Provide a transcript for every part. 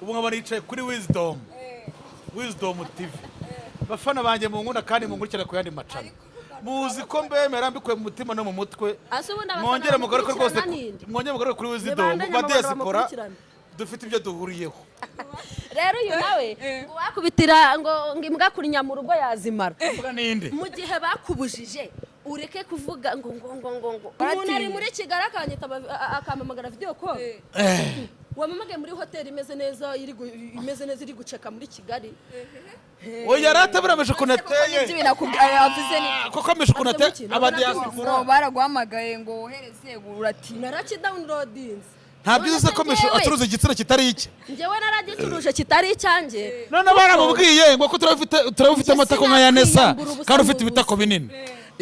ubu nkaba nicaye kuri WISDOM TV bafana banjye mu nkunda kandi mu nkurikira ku yandi macana muzi ko mbemera mbikuye mu mutima no mu mutwe mwongere mugaruke rwose mwongere mugaruke kuri WISDOM badiyasipora dufite ibyo duhuriyeho rero uyu nawe ngo wakubitira ngo imbwa kurinya mu rugo yazimara mu gihe bakubujije ureke kuvuga ngo umuntu ari muri Kigali akanyita akamamagara video call wamamagaye muri hoteli imeze neza iri guceka muri Kigali oya rataburameje kunateye koko meshe kunate abadiyasipora baraguhamagaye ngo wohereze urati naraki downloadings nta byiza ko meshe acuruza igitsina kitari iki njyewe naragicuruje kitari icyanjye none baramubwiye ngo ko turabufite amatako nka Yanesa kandi ufite ibitako binini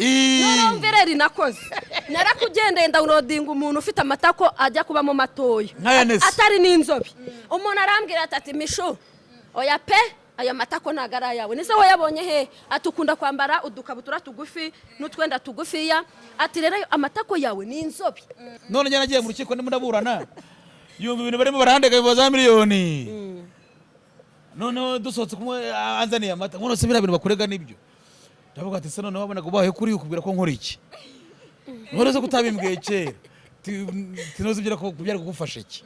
Naromvereri nakoze narakugendeye downloading umuntu ufite amatako ajya kuba mu matoyo atari n'inzobe umuntu arambwira ati Michou oya pe aya matako nagara yawe nise ho yabonye he atukunda kwambara udukabutura tugufi n'utwenda tugufiya ati rero amatako yawe ni inzobe none njye nagiye mu rukiko ndimo ndaburana yumva ibintu barimo barahandega bibaza miliyoni none dusohotse kumwe anzaniye amata none se bira bintu bakurega nibyo ndavuga ati se none wabona kubahe kuri ukubwira ko nkora iki none se kutabimbwiye kera tinoze byira ko kubyara kugufasha iki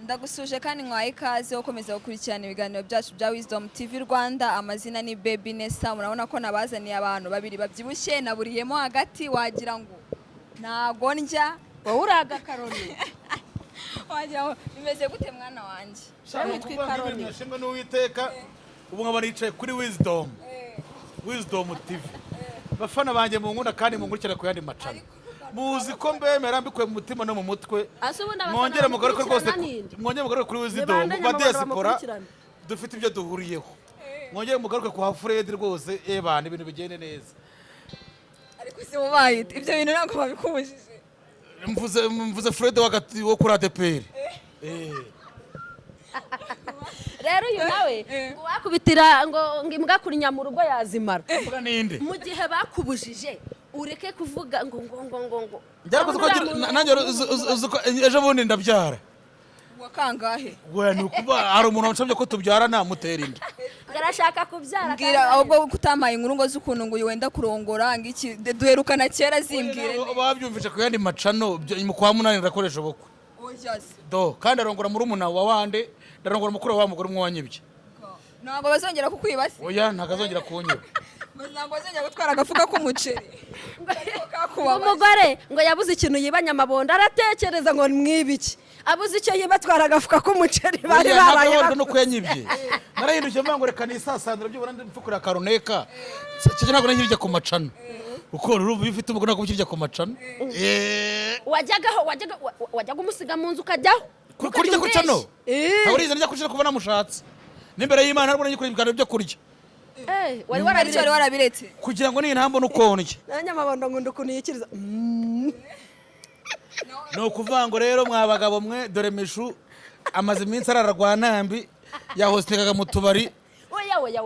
ndagusuje kandi nkwaye ikaze ukomeza gukurikirana ibiganiro byacu bya WISDOM TV Rwanda. Amazina ni Baby Nessa. Murabona ko nabazaniye abantu babiri babyibushye naburiyemo hagati wagira ngo ntago ndya wowe uraga karoni wagira ngo bimeze gute mwana wanjye witwa Karoni nashimwe n'Uwiteka ubu nkaba nicaye kuri WISDOM TV bafana banjye mu nkunda kandi mu nkurikira ku yandi macana muzi ko mbemera mbikuye mu mutima no mu mutwe mwongere mugaruke rwose mwongere mugaruke kuri WISDOM badiyasipora dufite ibyo duhuriyeho mwongere mugaruke ku Fred rwose ebana ibintu bigende neza ariko se mubaye ibyo bintu nako babikubujije mvuze Fred wakati wo kuri ADPR rero uyu nawe ngo wakubitira ngo imbwa kurinya mu rugo yazimara mu gihe bakubujije ureke kuvuga ngo byarakoze ko nanjye ejo bundi ndabyara wakangahe we ni kuba hari umuntu wansabye ko tubyara namutera inda garashaka kubyara ngira ahubwo kutamaye inkuru ngo z'ukuntu ngo wenda kurongora ngiki duherukana kera zimbwire babyumvise ku yandi macano mu kwa munani ndakoresha boko do kandi arongora muri umuna wa wande ndarongora mukuru wa mugore umwe wanyibye ntabwo bazongera kukwibase oya ntakazongera kunyiba ntabwo bazongera gutwara agafuka k'umuceri umugore ngo yabuze ikintu yiba Nyamabondo aratekereza ngo mwibiki abuze icyo yiba twara agafuka k'umuceri bari babaye no kuyanyibye narahindukiye mbango reka nisasandura byo burandi mfukura karoneka cyo ntabwo nanyibye ku macano uko ruru bifite umugore nako kirya ku macano wajyaga umusiga mu nzu ukajyaho kurya ku cano ntawuriza njya kushira kubona mushatse n'imbere y'Imana harimo n'ikuri ibiganiro byo kurya wari warabiretse kugira ngo n'intambo n'ukondye Nyamabondo ngo ndukuniyikiza no kuvango rero mwabagabo mwe dore Michou amaze iminsi arararwa ntambi yahostekaga mu tubari oya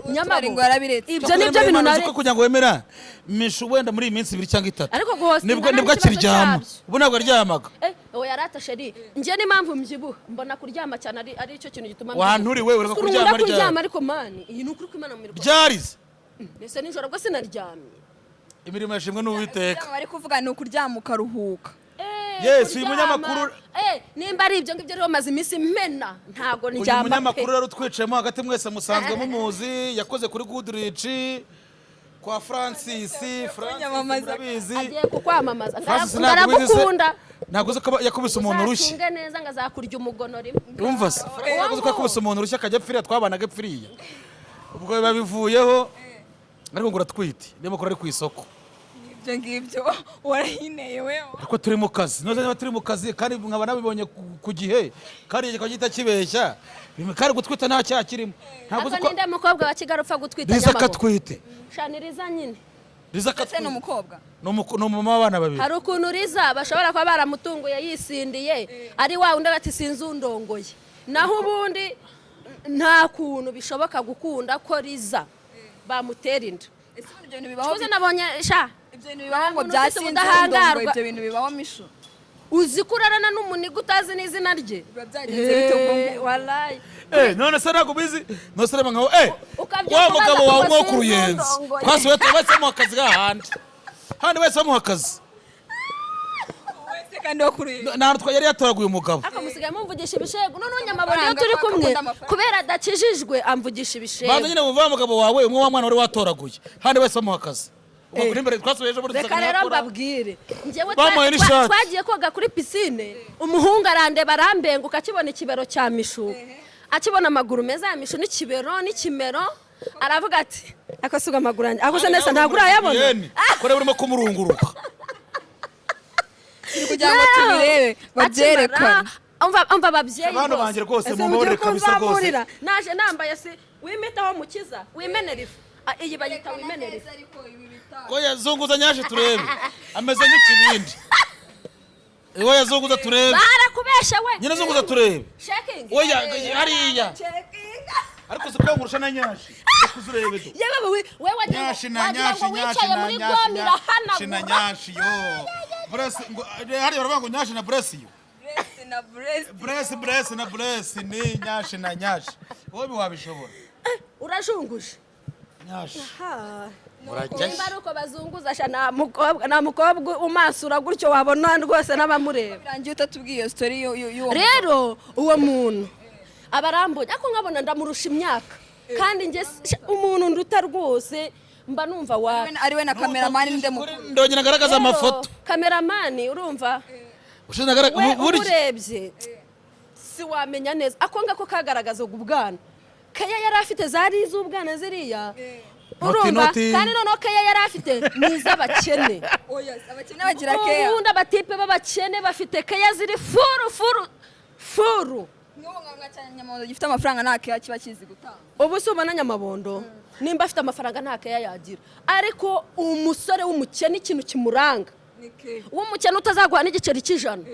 Nyamabondo yarabiretse ibyo nibyo bintu nari kugira ngo wemera Michou wenda muri iyi minsi 2 cyangwa 3 ariko guhosteka nibwo akiryama ubu ntabwo aryamaga oya ratasheri nje ni mpamvu mjibu mbona kuryama cyane ari cyo kintu gituma wanturi wewe ureka kuryama ariko mani iyi nukuri kwimana mu mirimo byarize nese nijoro bwo sinaryamye imirimo yashimwe n'Uwiteka bari kuvuga ni ukuryama ukaruhuka yes uyu munyamakuru nimba ari ibyo ngibyo rero maze iminsi mena ntago ndyama uyu munyamakuru rero twicayemo hagati mwese musanzwe mumuzi yakoze kuri Goodrich kwa Francis murabizi agiye kukwamamaza ngaragukunda naguze ko yakubise umuntu urushye uzatunge neza ngazakurya umugono rimwe umva se naguze ko yakubise umuntu urushye akajya pfiriya twabanaga pfiriya ubwo babivuyeho ariko ngo uratwite ndimo ko ari ku isoko ibyo ngibyo warahineye wewe ariko turi mu kazi noze niba turi mu kazi kandi nkaba nabibonye ku gihe kandi igihe kagita kibeshya kandi gutwita nta cyaha kirimo ntabwo uzi ko ninde mukobwa wa Kigali upfa gutwita Nyamabondo katwite shaniriza nyine Riza katwite n'umukobwa no mama w'abana babiri hari ukuntu Riza bashobora kuba baramutunguye yisindiye ari wa undi ati sinzundongoye naho ubundi nta kuntu bishoboka gukunda ko Riza bamutera inda ese ibyo bintu bibaho nabonye sha ibyo bintu bibaho ngo byasinze ngo ibyo bintu bibaho Michou uzi kurarana n'umuniga utazi n'izina rye byagenze bite wallahi none se ntabwo bizi no se nkaho wa mugabo wawe mwo ku ruyenzi twasuye twese mu akazi gahandi handi wese mu akazi wese kandi wakuruye nta twari yatoraguye umugabo akamusigaye mumvugisha ibishego none Nyamabondo iyo turi kumwe kubera adakijijwe amvugisha ibishego banza nyine muva mugabo wawe umwe wa mwana wari watoraguye handi wese mu akazi reka rero mbabwire njyewe twagiye koga kuri pisine umuhungu arandeba arambenguka akibona ikibero cya Michou akibona amaguru meza ya Michou n'ikimero aravuga ati akasuga amaguru yanjye aguze neza ntabwo urayabona kore burimo kumurunguruka kugira ngo tubirebe babyerekane umva babyeyi abantu banjye rwose mumubore kabisa rwose naje nambaye se wimitaho mukiza wimenera ifu iyi bayita wimenera ifu oya zunguza nyaje turebe ameze nk'ikibindi oya zunguza turebe barakubesha we nyine zunguza turebe shaking oya hariya ariko zikwangurusha na nyashi kuzurebe do yewe wewe nyashi na nyashi nyashi na nyashi yo bress hari baravuga nyashi na bress yo bress na bress ni nyashi na nyashi wowe wabishobora urajunguje nyashi nimba ari uko bazunguza sha na mukobwa umasura gutyo wabona rwose n'abamureba birangiye utatubwiye iyo story y'uwo rero uwo muntu abarambuye ako nkabona ndamurusha imyaka kandi nge umuntu nduta rwose mba numva ari we na cameraman nde mukuru ndongera ngaragaza amafoto cameraman urumva urebye si wamenya neza ako ngako kagaragaza ubwana kaya yari afite zari iz'ubwana ziriya urumva kandi noneho kaya yari afite n'iz'abakene abakene bagira keya ubundi abatipe b'abakene bafite kaya ziri furu n'ubu nka Nyamabondo gifite amafaranga nta keya kiba kizi gutanga ubu se ubona Nyamabondo nimba afite amafaranga nta keya yagira ariko umusore w'umukene ikintu kimuranga w'umukene utazaguha n'igiceri cy'ijana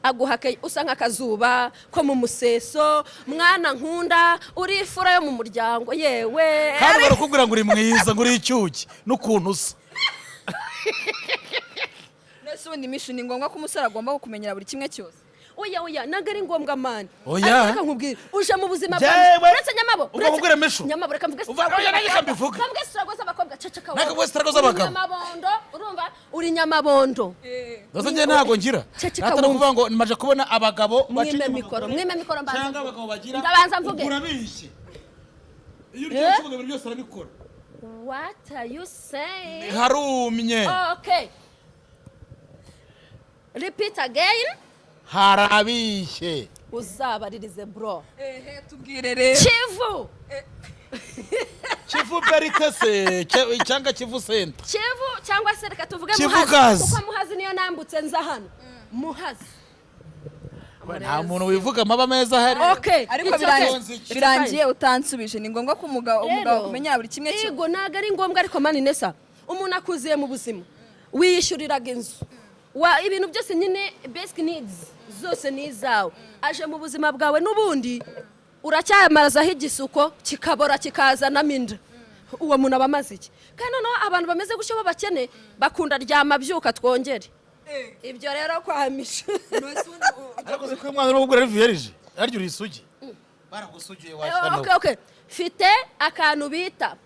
aguha keya usa nk'akazuba ko mu museso mwana nkunda uri ifura yo mu muryango yewe kandi barakubwira ngo uri mwiza ngo uri icyuki n'ukuntu usa nese ubundi Michou ni ngombwa ko umusore agomba kumenyera buri kimwe cyose oya naga ari ngombwa mani oya reka nkubwire uje mu buzima bwawe uretse Nyamabo ukubwira Michou Nyamabo reka mvuge oya nagika mbivuga kamwe sirago z'abakobwa ceceka wawe naka sirago z'abagabo Nyamabondo urumva uri Nyamabondo nose nje ntago ngira atari kuvuga ngo nimaje kubona abagabo mwime mikoro mbanza cyangwa abagabo bagira ndabanza mvuge urabishye iyo uri cyangwa ibintu byose arabikora what are you saying harumye okay repeat again harabishye uzabaririze bro tubwire rero Kivu berite se cyangwa Kivu center Kivu cyangwa se reka tuvuge Muhazi kuko Muhazi niyo nambutse nza hano Muhazi nta muntu wivuga amaba meza hari okay ariko birangiye utansubije ni ngombwa ko umugabo kumenya buri kimwe cyo yego naga ari ngombwa ariko mani nesa umuntu akuziye mu buzima wiyishyuriraga inzu ibintu byose nyine basic needs zose nizawe aje mu buzima bwawe n'ubundi uracyamarazaho igisuko kikabora kikazanamo inda uwo muntu aba amaze iki kandi noneho abantu bameze gutyo b'abakene bakunda ryama byuka twongere ibyo rero kwa Michou ariko se ko umwana uri kugura rivierije aryo uri isugi baragusugiye washano okay fite akantu bita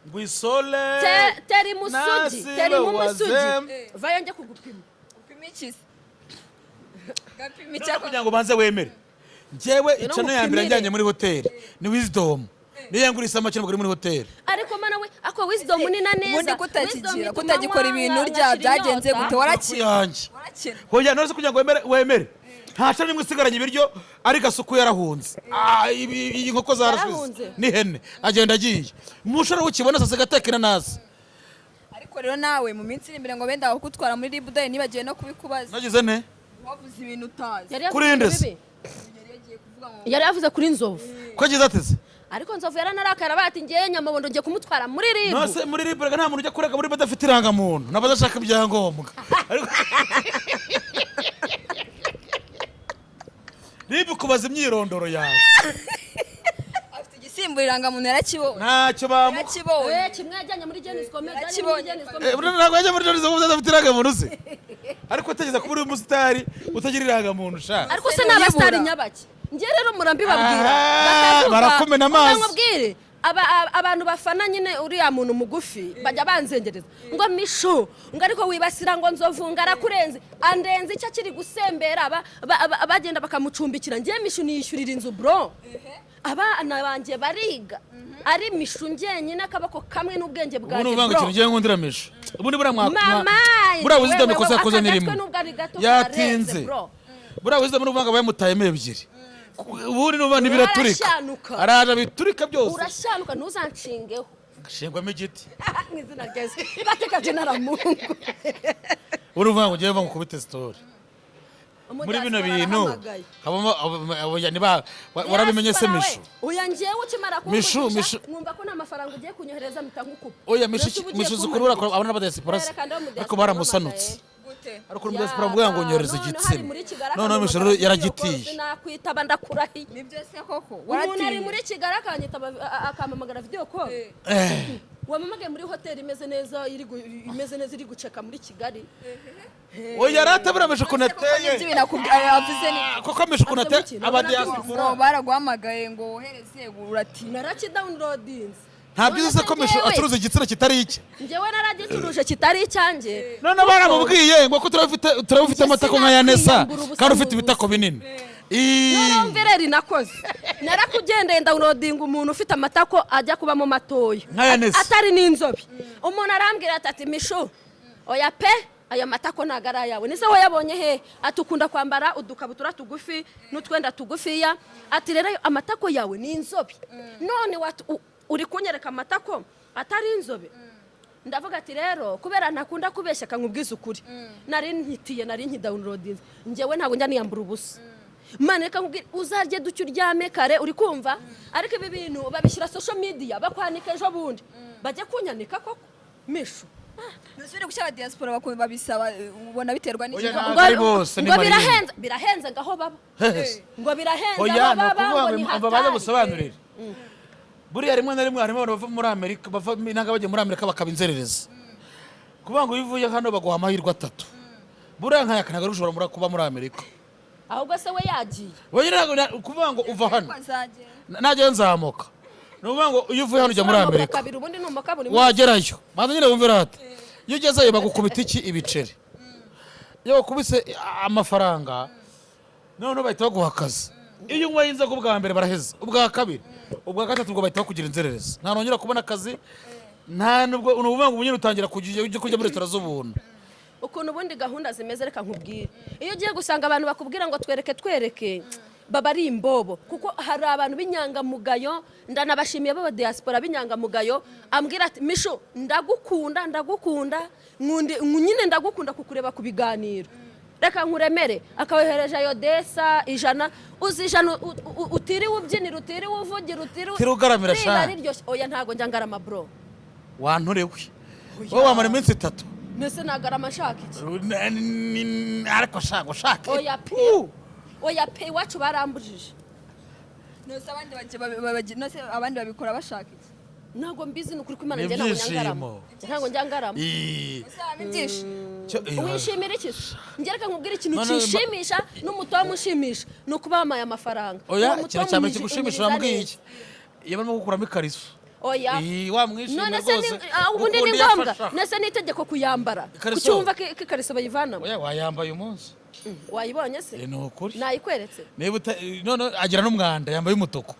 ngwisole teri musugi vayo nje kugupima upima ikisi gapima cyangwa kugira ngo banze wemere njyewe icano yambira njyanye muri hoteli ni WISDOM niyo yangurisa amakino muri hoteli ariko mana we ako WISDOM ni na neza mundi kutagikora ibintu rya byagenze gute warakira hoya none se kugira ngo wemere nta cyane nimwe sigaranye ibiryo ari gasuku yarahunze iyi nkoko zarashize ni hene agenda agiye mushara ukibona sase gatekera nazi ariko rero nawe mu minsi iri imbere ngo benda bakutwara muri libudaye nibagiye no kubikubaza nagize ne wavuze ibintu utazi kuri ndetse yari yavuze kuri nzovu ko agize ateze ariko nzovu yaranarakara bati ngiye Nyamabondo ngiye kumutwara muri ribu nose muri ribu rega nta muntu ujya kurega muri badafite irangamuntu n'abadashaka ibyangombwa ribu kubaza imyirondoro yawe afite igisimbo irangamuntu yarakibonye ntacyo yarakibonye kimwe yajyanye muri Genesis Comedy yarakibonye ntabwo yajya muri Genesis Comedy adafite irangamuntu se ariko tegeza kuba uri umusitari utagira irangamuntu sha. ariko se n'abasitari nyabaki ngiye rero murambibabwira barakomena amazi nkubwire abantu bafana nyine uriya muntu mugufi bajya banzengereza ngo Michou ngo ariko wibasira ngo nzovunga arakurenze andenze icyo kiri gusembera bagenda bakamucumbikira ngiye Michou niyishyurira inzu bro abana banjye bariga ari Michou njyenyine akabako kamwe n'ubwenge bwanjye bro. Ubu nubanga ikintu ngiye nkundira Michou. Ubundi bura bura WISDOM ikosa yakoze nirimo. Yatinze. Bura WISDOM nubanga bayamutayemo ebyiri. Ubundi nubanga biraturika. Araje biturika byose. Urashyanuka ntuzanshingeho. Ngashingwamo igiti. Mwizina ryese. Bateka jenara Mungu. Uruvanga ugiye bava kubita story. Muri bino bintu habamo abanyani warabimenye se Michou. Oya ngiye ukimara Michou mwumva ko nta mafaranga ugiye kunyohereza mitangukupa. Oya Michou zikurura abana b'abadiaspora ariko baramusanutse. Ariko muri diaspora bwa ngo nyohereza igitsina. None Michou yaragitiye. Nakwitaba ndakurahiye. Nibyo se koko. Umuntu ari muri Kigali akanyitaba akamamagara video call. Wamamagaye muri hoteli imeze neza iri guceka muri Kigali. Oya ratabura Michou kunateye. Ibyo binakubwira yavuze ni koko Michou kunateye abadiaspora baraguhamagaye ngo wohereze urati naraki downloadings. Ntabyo uzi ko Michou acuruza igitsina kitari iki. Njyewe naragicuruje kitari icyanjye. None baramubwiye ngo ko turabufite amatako nka yanesa kandi ufite ibitako binini. Narumvireri nakoze. Narakugendeye downloading umuntu ufite amatako ajya kuba mu matoya. Atari n'inzobe. Umuntu arambwira ati Michou oya pe aya matako nagara yawe nise ho yabonye he atukunda kwambara udukabutura tugufi n'utwenda tugufiya ati rero amatako yawe ni inzobe none uri kunyereka amatako atari inzobe ndavuga ati rero kubera ntakunda kubeshya kankubwiza ukuri nari nkidownloading njyewe ntago njya niyambura ubusa Mana reka nkubwira uzarye ducyo uryame kare uri kumva ariko ibi bintu babishyira social media bakwanika ejo bundi bajye kunyanika koko Michou Nusubire gushaka diaspora babisaba ubona biterwa n'iki ngo birahenze ngaho baba ngo birahenze aho baba ngo ni baje gusobanurira buriya rimwe na rimwe harimo bava muri Amerika bava inanga bajye muri Amerika bakabinzerereza kuvuga ngo bivuye hano baguha amahirwe 3 buriya nkayakanaga rushobora muri kuba muri Amerika ahubwo se we yagiye wowe ntago kuvuga ngo uva hano najye nzamuka nuvuga ngo iyo uvuye hano ujya muri Amerika wagerayo maze nyine wumvira hati iyo ugezeyo bagukubita iki ibiceri iyo bakubise amafaranga none bahita baguha akazi iyo unywa inzoga ubwa mbere baraheza ubwa kabiri ubwa gatatu ngo bahita bakugira inzererezi nta nongera kubona akazi nta nubwo unuvuga ngo ubunyine utangira kujya muri restaurant z'ubuntu ukuntu ubundi gahunda zimeze reka nkubwire iyo ugiye gusanga abantu bakubwira ngo twereke baba ari imbobo kuko hari abantu b'inyangamugayo ndanabashimiye baba diaspora b'inyangamugayo ambwira ati Michou ndagukunda nyine ndagukunda kukureba ku biganiro reka nkuremere akawehereje ayo desa 100 uzi 100 utiri ubyinira utiri uvugira utiri ugaramira sha oya ntago njya ngarama bro wanturewe wowe wamara iminsi 3 nese nagarama shaka iki ariko shaka oya pe wacu barambujije nose abandi babikora bashaka iki ntago mbizi n'ukuri kw'Imana njye ntago nyangarama wishimira iki njye reka nkubwira ikintu kishimisha n'umuto wamushimisha nukuba bamaye amafaranga oya cyane kigushimisha urambwiye iki iyo barimo gukuramo ikariso oya wamwishimira rwose ubundi ni ngombwa nese n'itegeko kuyambara kucyumva kikariso bayivanamo oya wayambaye umunsi wayibonye se ni ukuri nayikweretse none agira n'umwanda yambaye umutuku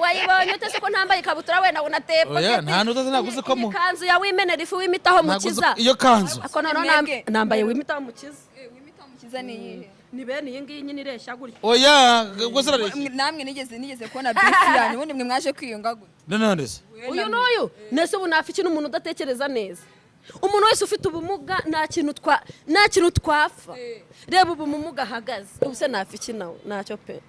wayibonye utese ko ntambaye ikabutura wenda unateye oya nta nutaze naguze ko mu kanzu ya wimenera ifu wimitaho mukiza iyo kanzu ako none nambaye wimitaho mukiza wimitaho mukiza ni yihe ni bene iyi ngiyi nyine ireshya gutya oya gozera namwe nigeze kubona bisi yanyu ubundi mwe mwaje kwiyunga gute none se uyu n'uyu nese ubu nafiki n'umuntu udatekereza neza umuntu wese ufite ubumuga nta kintu twapfa reba ubumuga ahagaze ubuse nafiki nawe ntacyo pe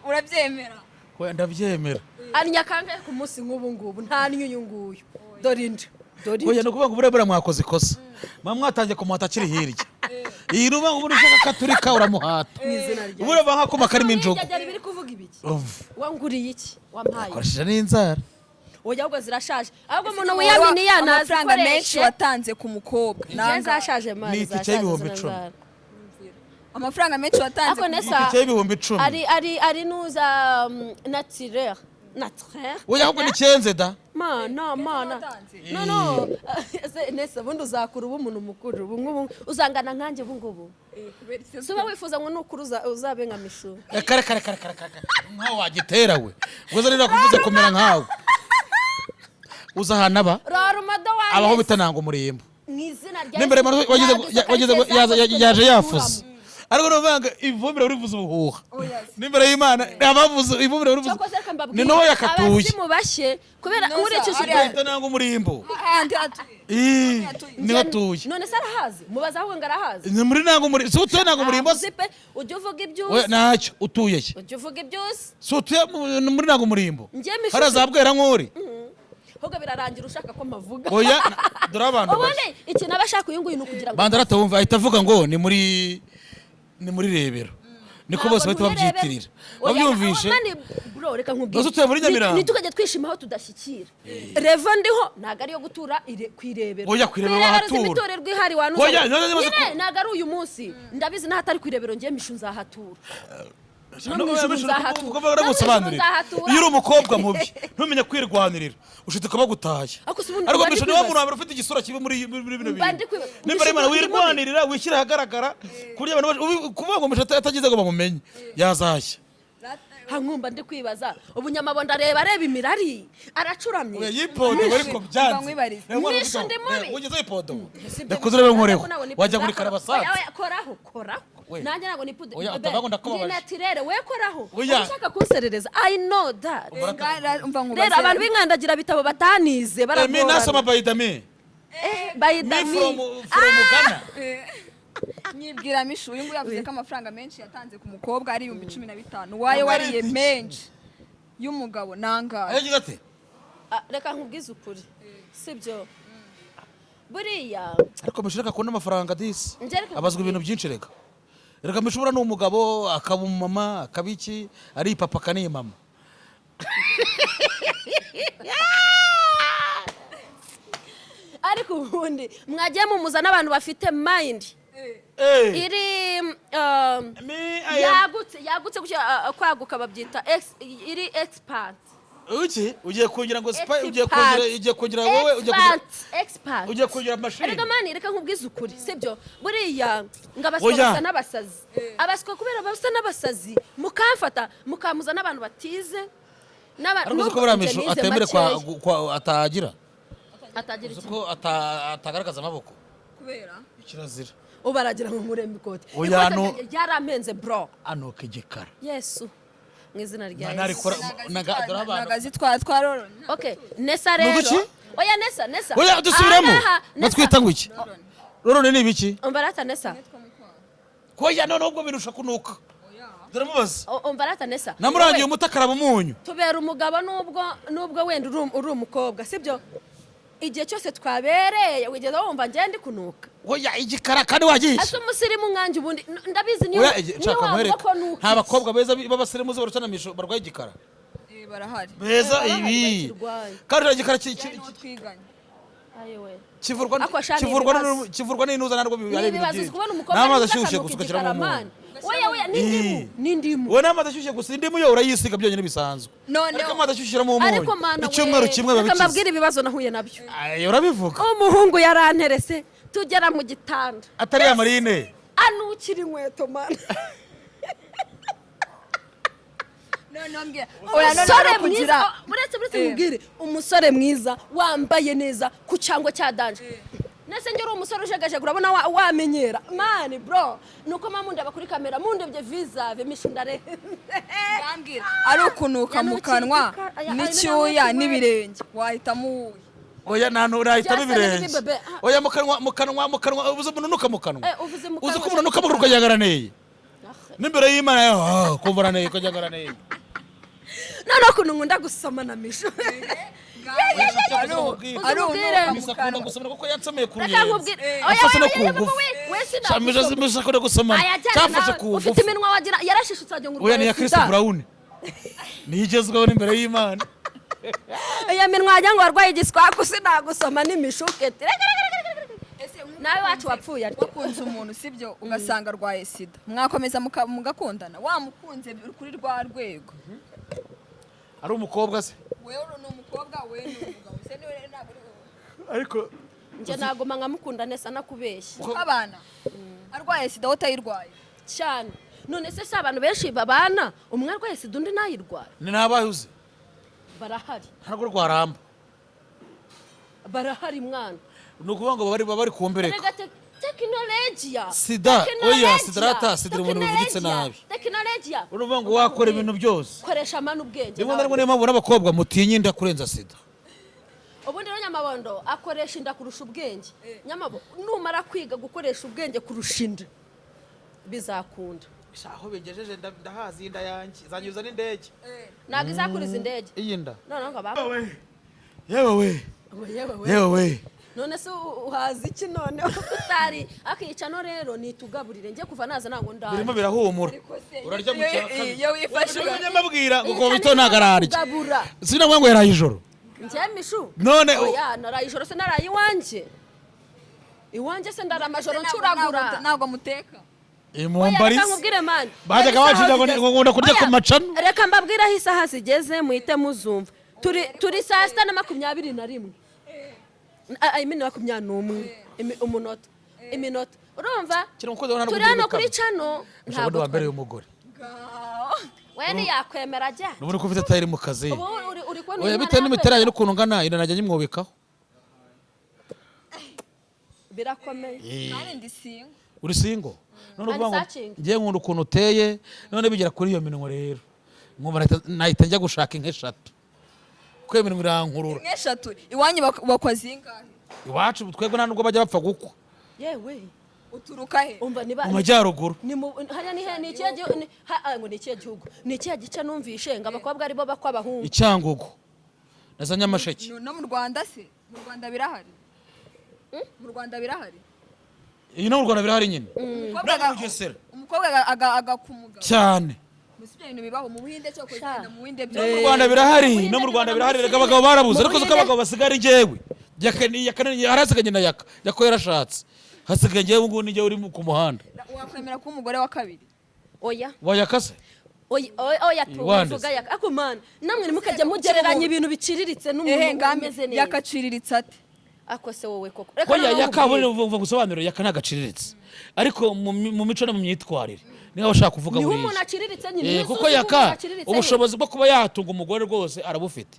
urabyemera oya ndabyemera anya kangahe ku munsi nk'ubu ngubu nta n'uyu nguyu dorinde oya no kuvuga ngo bure mwakoze ikosa mwatangiye kumuhata akiri hirya iyi ruba ngo ushaka katurika uramuhata bure va nkakoma karimo injogo byari biri kuvuga ibiki wanguriye iki wampaye akoresheje n'inzara oya ahubwo zirashaje ahubwo umuntu wiyaminiye anazi amafaranga menshi watanze ku mukobwa zashaje mani ni itike y'ibihumbi 10 amafaranga menshi watanze ako nesa itike y'ibihumbi 10 ari nuza naturel oya ahubwo ni cyenze da mana no nesa bundi uzakura ubu umuntu mukuru ubu uzangana nkanjye ubu ngubu suba wifuza ngo nukuru uzabe nka Michou kare nkaho wagitera we ngoza rira kuvuze komera nkawe uzahana ba rarumado waye abaho bitananga umurimbo mwizina rya nimbere wagize yaje yafuze ariko novanga ivumbira urivuze ubuhuha nimbere y'Imana abavuze ivumbira urivuze ni no yakatuye simubashye kubera uricishije bitananga umurimbo ni watuye none se arahazi mubaza aho ngarahazi ni muri nango muri so utuye nango murimbo zipe ujye uvuga ibyuzi we nacyo utuye cye ujye uvuga ibyuzi so utuye muri nango murimbo harazabwera nk'uri hoga birarangira ushaka ko mavuga oya dore abantu ubundi ikintu abashaka uyu nguyu ni ukugira ngo bandarata wumva ahita avuga ngo ni muri rebero niko bose bahita babyitirira babyumvishe bro reka nkubwire utuye muri Nyamirambo nitukajye twishima aho tudashyikira revo ndiho naga ari yo gutura kwirebero oya kwirebero wahatura imitorerwa ihari wanuza naga ari uyu munsi ndabizi nahatari kwirebero ngiye Michou nzahatura iyo uri umukobwa mubi ntumenya kwirwanirira ushitse kuba gutaye ariko Michou niwe muntu wabura ufite igisura kibi muri bino bintu nimbere y'Imana wirwanirira wishyira ahagaragara kuri abantu kuvuga ngo Michou atagize ngo bamumenye yazashya hankumba ndi kwibaza ubu Nyamabondo areba imirari aracuramye yipodo ariko byanze Michou ndi mubi ugeze yipodo ndakuze rebe nkoreho wajya muri Karabasaza koraho nanjye ntabwo nipude oya utavuga ndakubabaje ni naturel we koraho ushaka kunserereza I know that rero abantu b'inkandagira bitabo batanize baragora nasoma bayidame from Ghana nyibwira Michou uyu nguyu yavuze ko amafaranga menshi yatanze ku mukobwa ari 15,000 waye wariye menshi y'umugabo nangaye yagize ate reka nkubwize ukuri sibyo buriya ariko Michou kubona amafaranga disi abazwa ibintu byinshi reka Michou ni umugabo akaba umumama akabiki ari papa kaniye mama ariko ubundi mwagiye mumuza n'abantu bafite mind iri yagutse kwaguka babyita iri expert ugiye kugira ngo ugiye kugira wowe ugiye kugira machine reka mani reka nkubwize ukuri sibyo buriya ngabaswa n'abasazi abaswa kubera basa n'abasazi mukamfata mukamuza n'abantu batize n'abantu ko Michou atemere kwa atagira iki atagaragaza amaboko kubera ikirazira ubaragira ngo murembe ikote yarampenze bro anoke gikara Yesu mwizina rya Yesu nagazi twaroro okay nesa rero oya nesa oya dusubiramo natwita ngo iki roro ni ibiki umbarata nesa koya none ubwo birusha kunuka dore mubaza umbarata nesa namurangiye umutakara bumunyu tubera umugabo nubwo wenda uri umukobwa sibyo igihe cyose twabereye wigeze wumva ngende kunuka oya igikara kandi wagisha ase umusirimu mwanje ubundi ndabizi niyo nta bakobwa beza b'abasirimu zo barutana Michou barwaye igikara barahari beza ibi kandi igikara twiganye ayewe kivurwa n'intuza narwo ari ibintu byinshi n'amazi ashyushye gusa ugashyira mu muntu oya n'indimu we n'amazi ashyushye gusa indimu yo urayisiga byonyine bisanzwe ariko amazi ashyushyira mu muntu icyumweru kimwe babikiza reka mbabwire ibibazo nahuye nabyo urabivuga umuhungu yaranterese tugera mu gitanda atari ya Marine anukira inkweto mana umusore mwiza uretse mubwire umusore mwiza wambaye neza ku cyangwa cya danje nese ngero umusore ujegaje urabona wamenyera mani bro nuko mamundaba kuri kamera mundebye visa Michou ndare bambwira ari ukunuka mu kanwa n'icyuya n'ibirenge wahitamo oya nano urahitamo ibirenge oya mu kanwa ubuze umuntu nuka mu kanwa uzi ko umuntu nuka mu rukajagarane n'imbere y'Imana kumvarane kajagarane none kuntu nkunda gusoma na Michou misakunda gusoma kuko yansomeye ku ruyenzi afashe no kungufu misakunda gusoma cyafashe ku ngufu ufite iminwa wagira yarashishutse ajya ngo oya ni ya Chris Brown nigezweho n'imbere y'Imana Iya minwa wagira ngo warwaye igiswaku sinagusoma n'imishuketi. Nawe wacu wapfuye ariko wakunze umuntu sibyo ugasanga arwaye sida. Mwakomeza mugakundana. Wamukunze kuri rwa rwego. Ari umukobwa se? Wewe uri umukobwa we n'umugabo. Se niwe ntabwo uri wowe. Ariko nje nagoma nkamukunda nesa nakubeshya. Abana. Arwaye sida utayirwaye. Cyane. None se abantu benshi babana umwe arwaye sida undi nayirwaye. Ni nabahuze. Barahari. Ntabwo rwaramba. Barahari mwana. Nukuvuga ngo bari kumbereka. Technologia. Sida, oya sidrata, sidira umuntu uvugitse nabi. Technologia. Uruvuga ngo wakora ibintu byose. Koresha amana ubwenge. Rimwe na rimwe niyo mpamvu n'abakobwa mutinye inda kurenza sida. Ubundi rero Nyamabondo akoresha inda kurusha ubwenge. Nyamabo numara kwiga gukoresha ubwenge kurusha inda bizakunda. Aho begejeje ndahazi inda yanjye zanyuza n'indege. Naga izakuriza indege. Iyi nda. None ngo baba. Yewe. None se uhazi iki none utari akica no rero nitugaburire nje kuva naza nango ndara. Birimo birahumura. Urarya mu cyaka. Iyo wifashe nyamabwira ngo bito nagararye. Gabura. Sinavuga ngo yaraye ijoro. Nje Michou. None oya naraye ijoro se naraye iwanje. Iwanje se ndara amajoro ncuragura. Ntabwo muteka. Imumbarisi. Nkubwire man. Bajyaga bashija ngo ngunda kurya ku macano. Reka mbabwira aho isaha zigeze muhite muzumva. Turi saa 6:21. I mean 21 umunota. Iminota. Urumva? Turi hano kuri cano ntabwo wambere y'umugore. Wene yakwemera ajya. Nubwo ufite atari mu kazi. Uri kubona. Oya bitewe n'imiteranye n'ukuntu ngana ina najya nyimwubikaho. Birakomeye. Kandi ndi singo. Uri singo? None uvuga ngo ngiye nkunda ukuntu uteye none bigera kuri iyo minwa rero. Nkumva nahita njya gushaka inkeshatu. Kwemerwa irankurura. Nkeshatu iwanyu bakoze ingahe? Iwacu twebwe nta nubwo bajya bapfa gukwa. Yewe. Uturuka he? Umva niba mu majyaruguru. Hanya ni ikihe ngo ni ikihe gihugu? Ni ikihe gice numvishe ngo abakobwa aribo bakwa abahungu. Icyangugu. Naza Nyamasheke. No mu Rwanda se? Mu Rwanda birahari. Mu Rwanda birahari. Iyi no mu Rwanda birahari nyine. Umukobwa agakumuga. Cyane. Musibye ibintu bibaho mu Buhinde cyo kwenda mu Buhinde byo. Mu Rwanda birahari, no mu Rwanda birahari rega abagabo barabuze ariko ziko abagabo basigara ngewe. Yakani harasiganye na yaka. Yako yarashatse. Hasigaye ngewe ngo nije uri ku muhanda. Wakwemera ko umugore wa kabiri. Oya. Wayakase? Oya tuvuga yaka. Ako man, namwe nimukajya mugereranya ibintu biciriritse n'umuntu umeze neza. Yakaciriritse ate? Ako se wowe koko. Oya yakabone uvuga gusobanura yakanagaciriritse. Ariko mu mico no mu myitwarire. Niba bashaka kuvuga buri. Ni umuntu aciriritse nyine. Kuko yaka ubushobozi bwo kuba yatunga umugore rwose arabufite.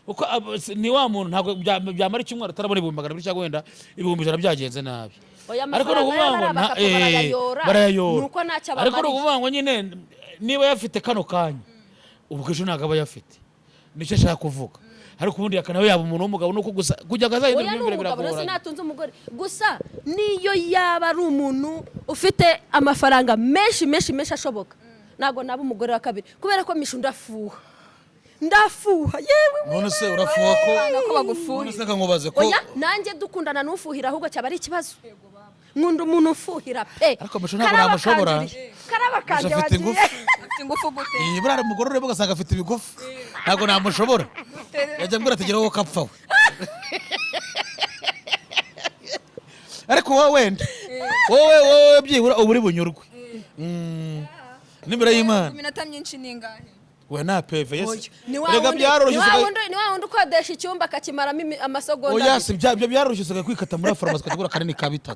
Kuko ni wa muntu ntabwo byamara icyumweru atarabona 200 cyangwa wenda 100 byagenze nabi. Ariko no kuvuga ngo barayayora. Nuko ntacyo ariko no kuvuga ngo nyine niba yafite kano kanya ubwo ejo nagaba yafite. Nicyo ashaka kuvuga. Ariko ubundi yakanawe yaba umuntu w'umugabo nuko gusa kujya gazahindura imyumvire biragora. Oya natunze umugore. Gusa niyo yaba ari umuntu ufite amafaranga menshi ashoboka. Nago naba umugore wa kabiri kubera ko Michou ndafuha yewe. None se urafuha ko bagufuha. None se kankubaze ko oya nanjye dukundana n'ufuhira ahubwo cyaba ari ikibazo. Nkunda umuntu ufuhira pe. Ariko Michou ntabwo namushobora. Karabakanje afite ingufu. Afite ingufu gute? Burara umugore urebe ugasanga afite ibigufu. Ntabwo namushobora. Yajya mbura ategeraho kapfa we. Ariko wowe byibura uburi bunyurwe. Nimero y'Imana. Iminota myinshi ningahe? We na PV yes. Rega byaroroshye. Ni wa wundi ukodesha icyumba akakimaramo amasegonda. Oya si byo byaroroshye kwikata muri farumasi kugura kanini ka 3.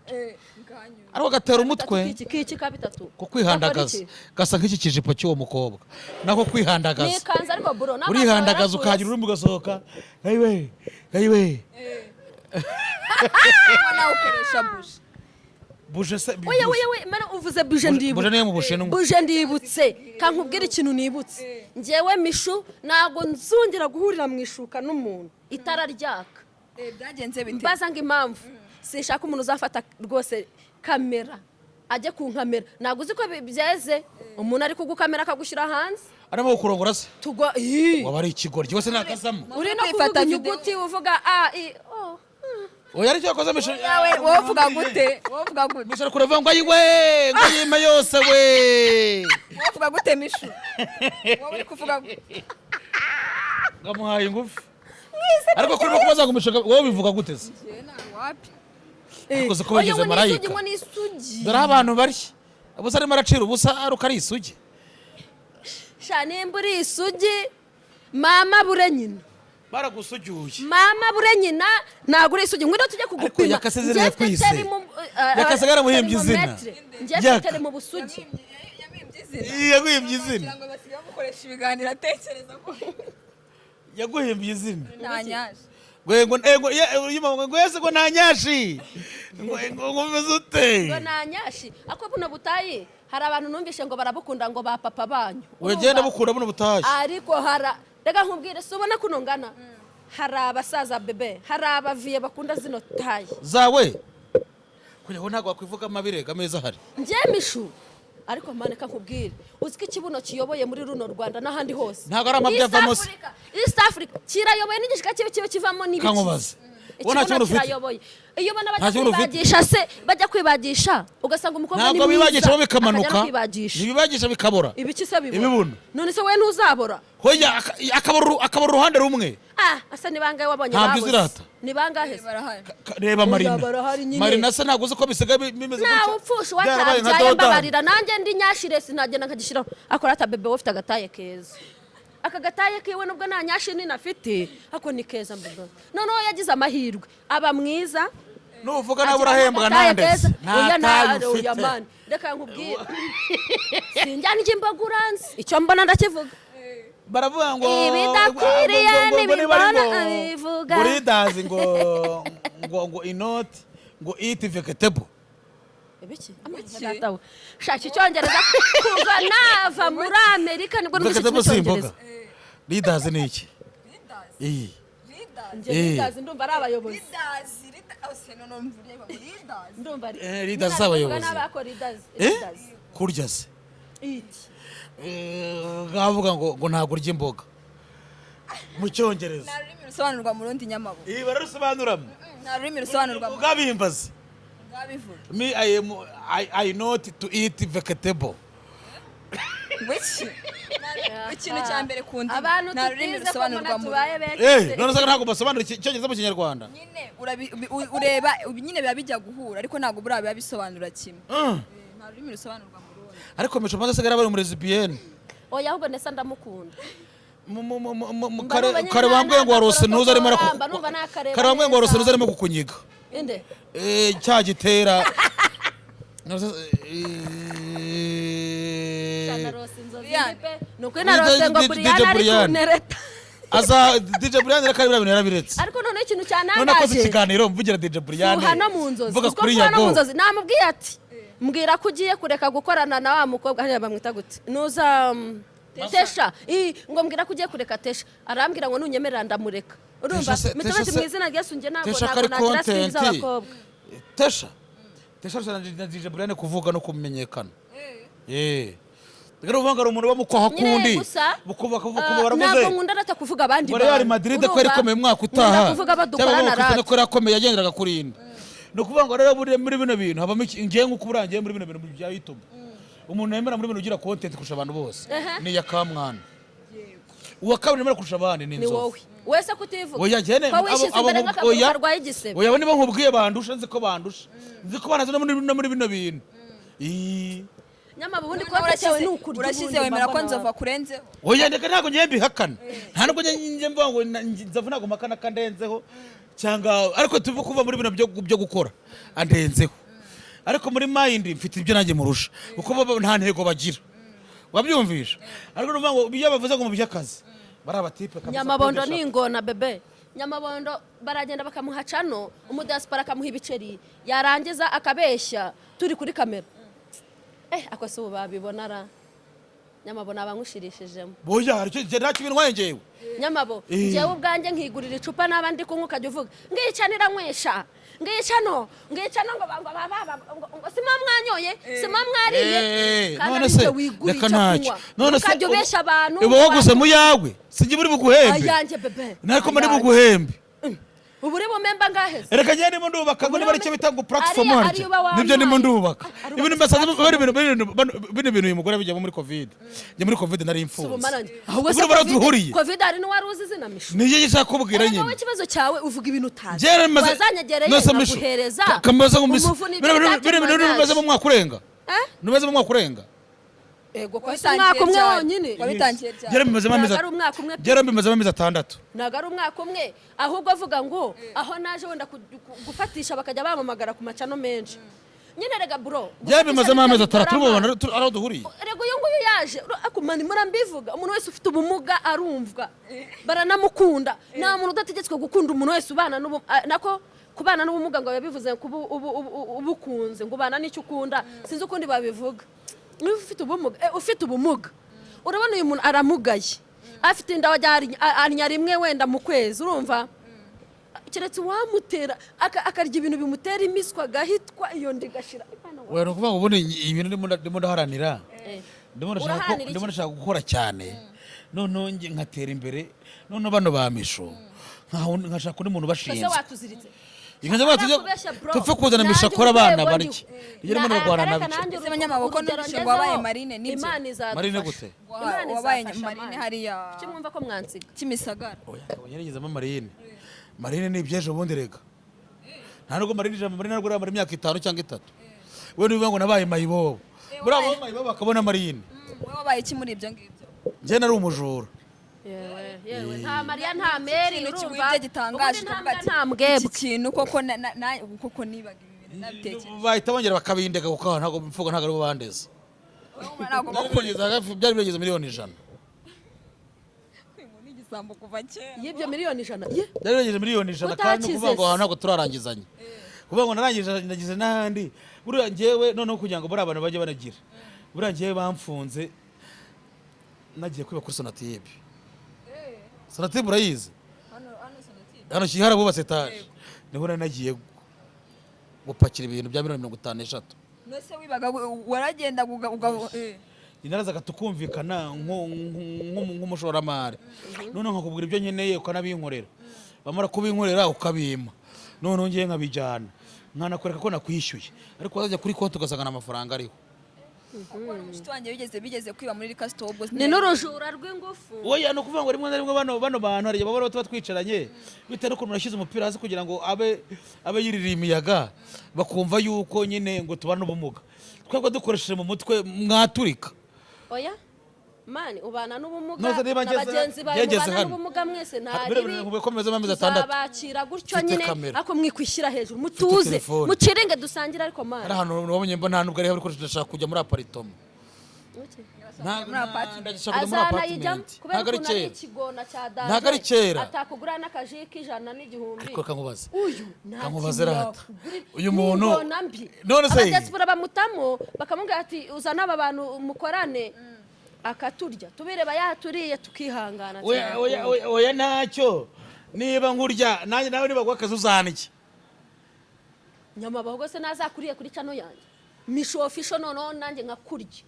Ariko gatera umutwe. Kiki ka 3. Ko kwihandagaza. Gasa nk'iki kijipo cy'uwo mukobwa. Nako kwihandagaza. Ni kanza ariko bro nako. Urihandagaza ukagira urimo ugasohoka. Ayiwe. Nawe ukoresha buje. Buje se. Oya mana uvuze buje ndibutse. Buje niyo mu bushinwa. Buje ndibutse. Kankubwira ikintu nibutse. Ngewe Michou nago nzongera guhurira mu ishuka n'umuntu. Itara ryaka. Byagenze bite? Bazanga impamvu. Sinshaka umuntu uzafata rwose kamera. Ajye ku kamera. Naguzi ko byeze. Umuntu ari kugukamera akagushyira hanze. Arimo kurongora se. Tugwa wabari ikigoryi wese nakazamo. Uri no kuvuga inyuguti uvuga a i o. Oya ari cyo yakoze Michou. Yawe wovuga gute? Wovuga gute? Michou kureva ngo ayiwe, ngo yima yose we. Wovuga gute Michou? Wowe uri kuvuga gute? ngamuhaye ingufu ariko kuri kubaza ngo umushoka wowe bivuga gute se wapi akoze ko bageze marayika dore abantu bari ubusa arimo aracira ubusa aruka ari isugi sha nimba uri isugi mama bure nyina baragusugiye mama bure nyina ntabwo uri isugi ngwino tujye kugupima yakasezerera yakwise yakasagara muhimbye izina njye turi mu busugi yaguhimbye izina ngo basigaye mukoresha ibiganiro atekereza ko yaguhimbye izina ntanyaje ngo yese ngo ntanyashi ngo umeze ute ngo ntanyashi ako buno butayi hari abantu numvishe ngo barabukunda ngo ba papa banyu wegenda bukunda buno butayi ariko reka nkubwire si ubona kuno ngana hari abasaza bebe hari abaviye bakunda zino tayi zawe kugira ngo ntabwo wakwivuga amabirega ameza ahari njye Michou ariko maneka nkubwire uziko ikibuno kiyoboye muri runo Rwanda n'ahandi hose ntabwo ari amabya avamo se East Africa kirayoboye n'igishika kibe kivamo n'ibiki kankubaza ubona cyo ufite iyo bana bajya kwibagisha se bajya kwibagisha ugasanga umukobwa ni mwiza ntabwo bibagisha bo bikamanuka ntibibagisha bikabora ibiki se ibibuno none se we ntuzabora hoya akabora uruhande rumwe asa ni bangahe wabonye ntabwo izirata ni bangahe reba Marina se ntabwo uzi ko bisigaye bimeze gutya nawe upfusha watabyaye mbabarira nanjye ndi nyashire sinagenda nkagishiraho akora ata bebe ufite agataye keza aka gataye kiwe nubwo nta nyashi nini afite ako ni keza mbuga noneho yagize amahirwe aba mwiza nuvuga nawe urahembwa nandese nta ufite reka nkubwire sinjyana imboga uranzi icyo mbona ndakivuga baravuga ngo ibidakwiriye n'ibibona bivuga buridazi ngo inoti ngo eat vegetable ibiki amazatawe shaki cyongereza kuva nava muri Amerika nibwo n'umucyongereza ridazi ni iki ridazi ndumva ari abayobozi ndumva ridazi abayobozi kurya se ngavuga ngo ntabwo urya imboga mu cyongereza nta rurimi rusobanurwa mu rundi Nyamabondo bararusobanuramo nta rurimi rusobanurwa mu bwabimbaze me I not to eat vegetable ikintu cya mbere kundi abantu nta rurimi rusobanurwa mu none se ntabwo basobanura icyongereza mu kinyarwanda nyine ureba nyine biba bijya guhura ariko ntabwo buriya biba bisobanura kimwe nta rurimi rusobanurwa mu rundi ariko Michou maze sigara bari mu lesbienne oya ahubwo nesa ndamukunda kare bambwiye ngo warose ntuza arimo kare bambwiye ngo warose ntuza arimo kukunyiga inde cya gitera nuko narose ngo Brian ari kunereta aza DJ Brian reka bira bintu yarabiretse ariko none ikintu cyanangaje none akoze ikiganiro mvugira DJ Brian hano mu nzozi vuga kuri yago namubwiye ati mbwira ko ugiye kureka gukorana na wa mukobwa hariya bamwita gute nuza Tesha ngo mbwira ko ugiye kureka Tesha arambwira ngo nunyemerera ndamureka urumva mitobati mu izina rya Sunje ntabwo nagira skills z'abakobwa Tesha na DJ Brian kuvuga no kumenyekana Ngaro vanga rumuntu bamukoha kundi bukuba baravuze ntabwo nkunda rata kuvuga abandi bari Real Madrid ko ari komeye mwaka utaha kuvuga badukorana rata ko rakomeye yagenderaga kuri indi no kuvanga rero muri bino bintu habamo ngiye nko kuburangiye muri bino bintu bya YouTube umuntu yemera muri bino ugira content kurusha abantu bose ni yakamwana uwa kabiri nemera kurusha abandi ni wowe wese kutivuga oya jene oya niba nkubwiye bandusha nzi ko bandusha nzi ko banaze no muri bino bintu Nyamabondo ko cyawe nukurya urashize wemera ko nzova kurenzeho oya ndeka ntago ngiye mbihakana nta nubwo ngiye mvuga ngo nzava ntago makana kandenzeho cyangwa ariko tuvuga kuva muri bino byo gukora andenzeho ariko muri mind mfite ibyo nanjye murusha uko nta ntego bagira wabyumvisha ariko numva ngo biyo bavuze ngo mu byakazi bari abatipe kabisa Nyamabondo ni ingona bebe Nyamabondo baragenda bakamuhacano umudiaspora akamuha ibiceri yarangiza akabeshya turi kuri kamera ako se babibona ra Nyamabondo abangushirishijemo boya aricyo nta kibintu wanyewe Nyamabo jewe ubwanjye nkigurira icupa nabandi kunywa ukajya uvuga ngicanira nkwesha ngicano ngo sima mwanyoye sima mwariye none se reka ntacyo none se ukajya ubesha abantu ibo waguze mu yawe sije muri buguhembe ayanjye bebe nariko muri buguhembe ubu uri bumemba ngaheze reka njye ndimo ndubaka ngo niba ari cyo bita ngo platform wanjye nibyo ndimo ndubaka ibintu mbasanze bino bintu uyu mugore bijya muri covid njye muri covid nari imfunze ahubwo se covid ari n'uwari uzi izina Michou niyo gishaka kubwira nyine wowe ikibazo cyawe uvuga ibintu utazi wazanyegereye naguhereza kamaze ngo bimaze mu mwaka urenga numeze mu mwaka urenga ego ko umwaka umwe wonyine wabitangiye cyane byari bimaze amezi 6 naga ari umwaka umwe ahubwo avuga ngo aho naje wenda gufatisha bakajya bamamagara ku macano menshi nyine rega bro byari bimaze amezi 3 turubona aho duhuriye rego uyu nguyu yaje akumani murambivuga umuntu wese ufite ubumuga arumvwa baranamukunda nta muntu udategetswe gukunda umuntu wese ubana nako kubana n'ubumuga ngo yabivuze ubukunze ngo ubana n'icyo ukunda sinzi ukundi babivuga ufite ubumuga urabona uyu muntu aramugaye afite inda wajya rimwe wenda mu kwezi urumva keretse wamutera akarya ibintu bimutera imiswa agahitwa iyo ndi gashira we no kuvuga ubundi ibintu ndimo ndaharanira ndimo ndashaka gukora cyane none nge nkatera imbere none bano ba Michou nkashaka undi muntu bashinze Ingaje batuje tupfe kuzana Michou akora abana bariki igere mu Rwanda nabyo ese Nyamaboko n'umushinga wabaye Marine nibyo Marine gute wabaye Marine hariya kimwumva ko mwansiga kimisagara yarigezemo Marine ni byeje ubundi rega nta nubwo Marine nabwo ari imyaka 5 cyangwa 3 we niba ngo nabaye mayibobo bravo mayibobo akabona Marine wowe wabaye iki muri ibyo ngibyo je nari umujura yewe nta Maria nta Mary urumva gitangaje nta mbwebwe iki kintu koko nibaga ibintu nabitekereje bahita bongera bakabindega kuko ntago mfugo ntago ari bandeze byari bigeze miliyoni 100 igisambo kuva kera yibyo miliyoni 100 byari bigeze miliyoni 100 kandi kuvuga ngo ntago turarangizanye kuvuga ngo narangije nagize n'ahandi buriya njyewe noneho kugira ngo bari abantu bajye banagira buriya njyewe bamfunze nagiye kwiba kuri Sonatube Sonatube urayizi hano kihara bubatse etaje niho nagiye gupakira ibintu bya 156 nose wibaga waragenda inarazaga tukumvikana nk'umushoramari none nkakubwira ibyo nkeneye ukanabinkorera bamara kubinkorera ukabima none ngiye nkabijyana nkanakwereka ko nakwishyuye ariko wazajya kuri konti ugasanga amafaranga ariho Mushitwange bigeze kwiba muri Kastobo ni n'urujura rw'ingufu oya no kuvuga ngo rimwe na rimwe bano bantu hari baba tuba twicaranye bitewe n'uko murashyize umupira hasi kugira ngo abe yirira imiyaga bakumva yuko nyine ngo tubana ubumuga twebwe dukoresheje mu mutwe mwaturika oya mani ubana n'ubumuga n'abagenzi bawe ubana n'ubumuga mwese ntari gutyo nyine ako mwikwishyira hejuru mutuze muciringe dusangire ariko mani ari ahantu wabonye mba nta nubwo ari ariko ndashaka kujya muri aparitoma ntago ari kera atakugura n'akaji k'ijana n'igihumbi ariko kankubaze kankubaze rata uyu muntu none se abadespora bamutamo bakamubwira ati uzana aba bantu mukorane akaturya tubireba yaturiye tukihangana oya ntacyo niba nkurya nanjye nawe niba gwakaza uzaniki Nyamabondo se nazakuriye kuri cano yanjye Michou official noneho nanjye nkakurya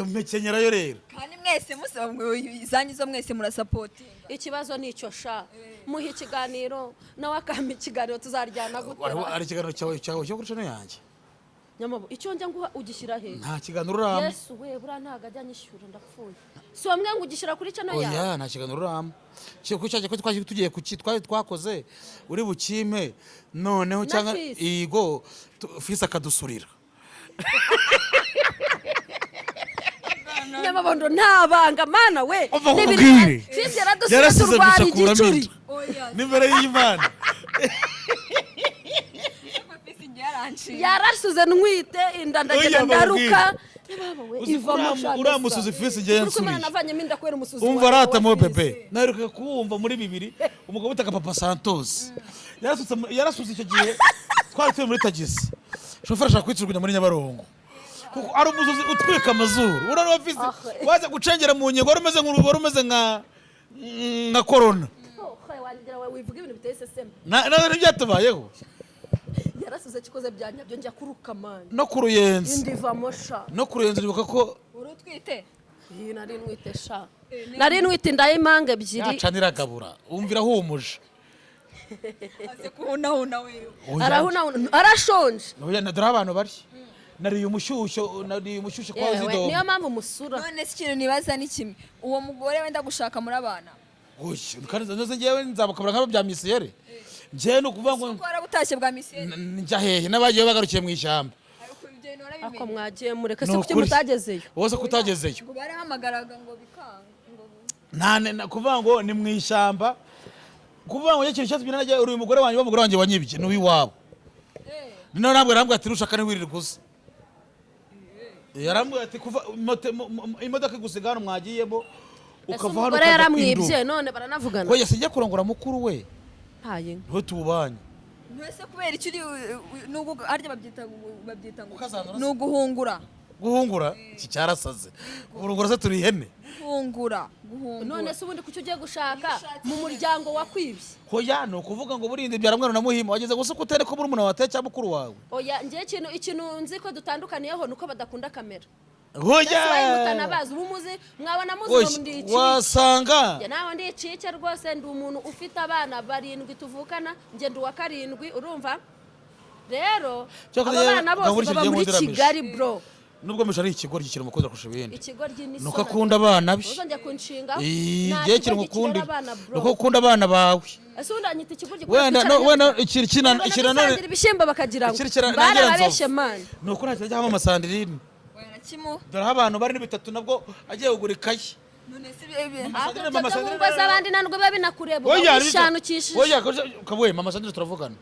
mekenyerayo rero kandi mwese izanyizo mwese murasapotinga ikibazo nicyo sha muhe ikiganiro nawe akampa ikiganiro tuzaryana gute ari ikiganiro cyawe cyo kuri cano yanjye Nyamabondo icyo njya nguha ugishyira he nta kiganiro urama Yesu we bura ntago ajya nyishyura ndapfuye si wamwe ngo ugishyira kuri cano yawe oya nta kiganiro urama cyo kucyaje ko tugiye twakoze uri bukime noneho cyangwa igo fisa akadusurira Nyamabondo ntabanga mana we fisi yaradusurira igicuri n'imbere y'Imana yarasuze ntwite inda ndagenda ndaruka uramusuzi fisi ngiye yansuriye umva rata mo bebe naheruka kuwumva muri 2 umugabo utaka Papa Santos yarasuze icyo gihe twari turi muri tagisi shoferi ashaka kwicurwa muri Nyabarongo kuko ari umusuzi utwika amazuru urano fisi waza gucengera mu nyego wari umeze nka corona wivuga ibintu biteye seseme na byatubayeho yarasuze kikoze byanyabyo njya kuruka mani no kuruyenzi indiva mosha no kuruyenzi bibuka ko urutwite nari nwite sha nari nwite ndaye impanga ebyiri yacanira gabura umvira humuje aze kuhunahuna wewe arahunahuna arashonje oya nadora abantu bari nariye umushyushyo kwa WISDOM niyo mpamvu musura none se ikintu nibaza ni kimwe uwo mugore wenda gushaka muri abana oya kandi nzoze ngewe nzabakabura nk'abo bya misiyere ngewe no kuvuga ngo ko warabutashye bwa misiyeri njya hehe n'abagiye bagarukiye mu ishyamba ako mwagiye mureka se kuki mutagezeyo wose kutagezeyo ngo barahamagaraga ngo bikanga nta kuvuga ngo ni mu ishyamba kuvuga ngo ikintu cyatuma najya uri umugore wanjye w'umugore wanjye wanyibye ni uwiwabo none ntabwo yarambwira ati rushaka ni wirirwa gusa yarambwira ati kuva imodoka igusiga hano mwagiyemo ukava hano ukajya yaramwibye none baranavugana oya sijya kurongora mukuru we ntaye niho tubanye ntwese kubera icyo uri nubwo arya babyita ngo nuguhungura guhungura iki cyarasaze urungura se turi ihene guhungura none se ubundi kuki ugiye gushaka mu muryango wakwibye hoya no kuvuga ngo burinde byaramwana na muhima wageze gusa kutere ko buri umuntu wateye cyangwa mukuru wawe oya ngiye ikintu nzi ko dutandukaniyeho nuko badakunda kamera hoya mutanabazi ubumuzi mwabona muzi ndi iki wasanga ya naho ndi icike rwose ndi umuntu ufite abana 7 tuvukana nge ndi wa 7 urumva rero abo bana bose baba muri Kigali bro nubwo misha ari ikigoryi kiri umukozi kurusha ibindi ikigoryi ni nuko akunda abana be uzongera kunshinga igihe kiri umukundi nuko ukunda abana bawe ese undanyita ikigoryi wenda ikirikina none ibishimba bakagira ngo barabeshe man nuko nta cyajya amasandirine kimu dore abantu bari n'ibitatu nabwo agiye kugura ikayi none se bebe ngo abandi nandwe babinakureba ubishyanukishije oya kabuye mama Sandrine turavugana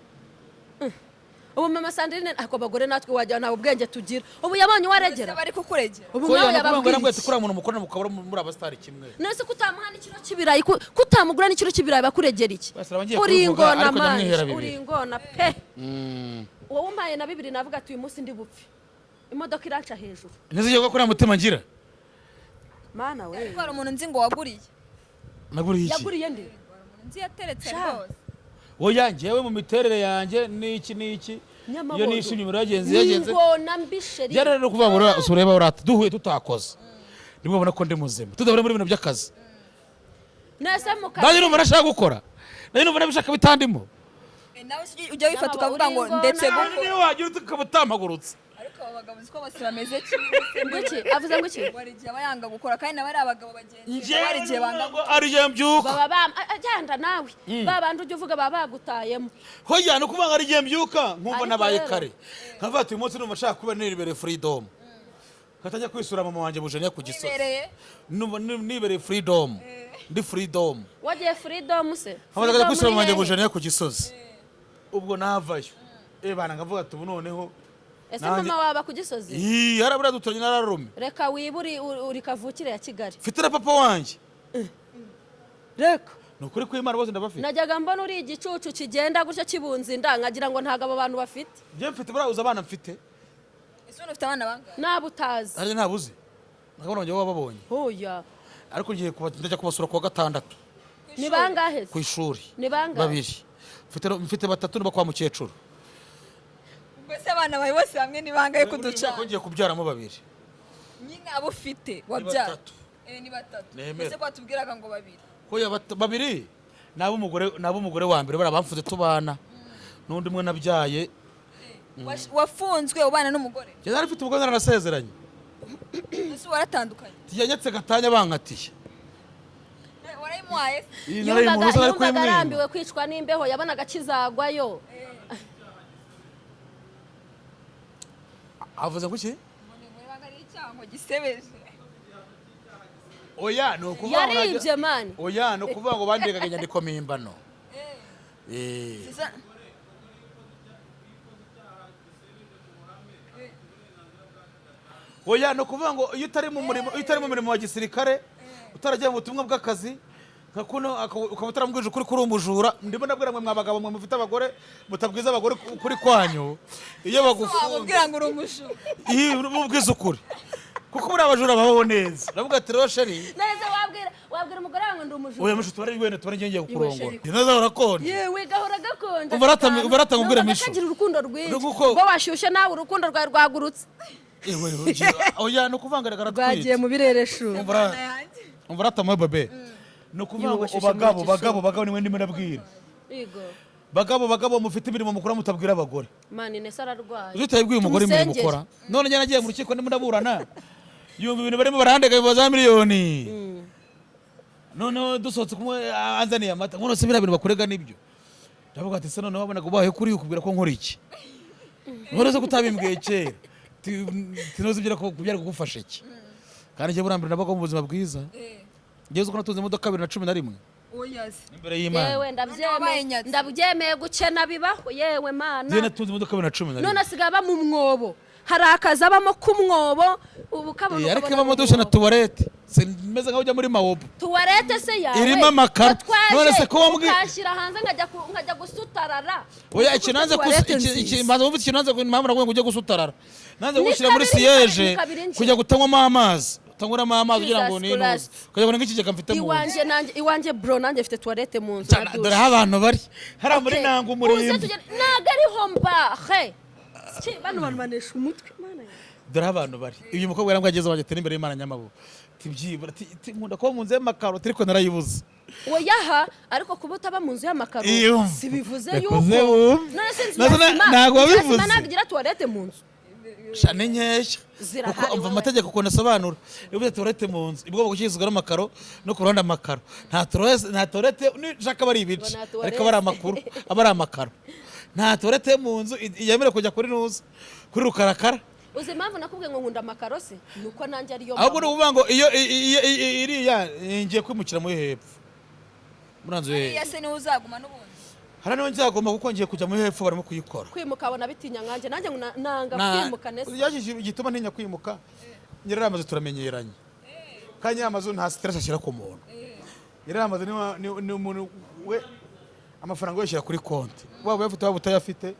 ubu mama Sandrine ako bagore natwe wajya nta ubwenge tugira ubu yabonye waregera bari kukuregera ubu mwawe yababwiye ngo kuri umuntu mukora mukabura muri abastari kimwe nese kutamuha n'ikiro kibirayi kutamugura n'ikiro kibirayi bakuregera iki uri ingona man uri ingona pe wowe umpaye na 2 navuga ati uyu munsi ndi bupfe imodoka iraca hejuru nizije ko kuri mutima ngira mana we ko ari umuntu nzi ngo waguriye naguriye iki yaguriye ndi nzi yateretse rwose oya ngewe mu miterere yanjye niki iyo nishimye muri yagenze ngona mbisheri byarare no kuvuga ngo ureba urata duhuye tutakoze nibwo ubona ko ndi muzima tudabura muri bintu by'akazi nese mukazi naje numva nashaka gukora naje numva nabishaka bitandimo nawe ujya wifata ukavuga ngo ndetse gukora niyo wagira ukabutamagurutse ariko abagabo ziko bose bameze kimwe avuze ngo iki bari gihe bayanga gukora kandi nabari abagabo bagenzi bari gihe banga ari gihe mbyuka baba agenda nawe babandi ujye uvuga baba bagutayemo hoya no kuvuga ari gihe mbyuka nkumva nabaye kare nkavuga ati uyu munsi numva nshaka kuba nibere freedom katajya kwisura mama wanje bujanye ku Gisozi nibere freedom ndi freedom wagiye freedom se hamaze kwisura mama wanje bujanye ku Gisozi ubwo navayo bana ngavuga ati ubu noneho ese mama waba ku Gisozi harabura dutoranye nararume reka wiburi uri kavukire ya Kigali mfite na papa wanje reka nukuri ko Imana bose ndabafite najyaga mbona uri igicucu kigenda gutyo kibunza inda nkagira ngo ntago abo bantu bafite je mfite barabuza abana mfite ese ufite abana bangahe nabutazi ari ntabuze nakabona nje wababonye hoya ariko ngiye ndajya kubasura kwa gatandatu ni bangahe ku ishuri ni bangahe 2 mfite 3 niba kwa mukecuru mbese abana bawe bose hamwe ni bangahe kuduca ngiye kubyaramo 2 nyine abo ufite wabyara ni 3 mbese kwa tubwiraga ngo 2 hoya 2 nabo umugore wa mbere barabamfuze tubana n'undi mwe nabyaye wafunzwe ubana n'umugore yari afite ubwo narasezeranye ese waratandukanye tiyanyetse gatanya bankatiye warayimuhaye yumvaga arambiwe kwicwa n'imbeho yabonaga kizagwayo avuze ngo iki gisebeje oya no kuvuga yaribye mani oya no kuvuga ngo bandegaga inyandiko mimbano oya no kuvuga ngo iyo utari mu murimo wa gisirikare utaragiye mu butumwa bw'akazi nkakuno ukaba utarambwije ukuri kuri umujura ndimo nabwira mwe mwabagabo mwe mufite abagore mutabwiza abagore kuri kwanyu iyo bagufunga ubwira ngo uri umujura mubwiza ukuri kuko muri abajura babaho neza ndavuga ati rosheri neza wabwira umugore wanjye ndi umujura oya mushuti bari wene tubare ngiye kukurongora neza urakonje yewe gahora gakonje ubarata ngubwire mishu kagira urukundo rwinshi ngo washyushye nawe urukundo rwawe rwagurutse oya no kuvanga ragara twagiye mu birereshu umva rata mwe bebe no kuvuga ngo bagabo niwe ndimo nabwira yego bagabo mufite imirimo mukora mutabwira abagore. Mani nese ararwaye. Uzitabwiye umugore imirimo mukora. None njye nagiye mu rukiko ndimo ndaburana. Yumva ibintu barimo barandega bibaza miliyoni. None dusohotse kumwe anzaniye amata. None se bira bintu bakurega nibyo. Ndavuga ati se none wabonaga ubaye kuri ukubwira ko nkora iki. None se kutabimbwiye kera. Tinoze byera ko kubyara kugufasha iki. Kandi njye burambira nabaga mu buzima bwiza. Ngeze uko natunze imodoka 2011. Oyazi. Imbere y'Imana. Yewe ndabyemeye gukena bibaho yewe mana. Njye natunze imodoka 2011. None asigaba mu mwobo. Hari akazi abamo kumwobo ubu kabona. Ariko ibamo dushe na tuwarete. Meze nkaho ujya muri mawobo. Tuwarete se yawe. Irimo amakaro. None se ko wambwiye. Ukashira hanze nkajya gusutarara. Oya ikinanze ikimanza wumva ikinanze impamvu naguye kujya gusutarara. Nanze gushyira muri siège kujya gutanywa amazi. Tanguramo amazi kugira ngo ninuze. Kujya ngo ngikigega mfite mu. Iwanje bro nanjye mfite toilette mu nzu. Dore abantu bari. Hari muri nangu muri. Naga ari homba. He. Bano manesha umutwe mana. Dore abantu bari. Uyu mukobwa yarambwa ageze wagetera imbere y'Imana Nyamabondo. Tibyibura nkunda ko mu nzu y'amakaro ariko narayibuze. Oyaha ariko kuba utaba mu nzu y'amakaro sibivuze yuko. None sinzi. Ntago wabivuze. Nagira toilette mu nzu. Shane nkeshya kuko umva amategeko ko nasobanura iyo toilette mu nzu ibwo gushyizwe n'amakaro no kuranda amakaro nta toilette nishaka bari ibice ariko bari amakuru abari amakaro nta toilette mu nzu yemere kujya kuri nuza kuri rukarakara. Uzi impamvu nakubwiye ngo nkunda amakaro se nuko nanjye ariyo ahubwo ni ukuvuga ngo iyo iriya ngiye kwimukira muri hepfo muranzu ye se ni uzaguma n'ubundi. Hara niho nzagomba kuko ngiye kujya muri hepfo barimo kuyikora. Kwimuka abona bitinya nkanjye nanjye nanga kwimuka nese. Yashije igituma ntinya kwimuka. Nyiramaze turamenyeranye. Kandi amazu nta stress ashyira ku muntu. Nyiramaze ni umuntu we amafaranga yashyira kuri konti. Waba yafite waba utayafite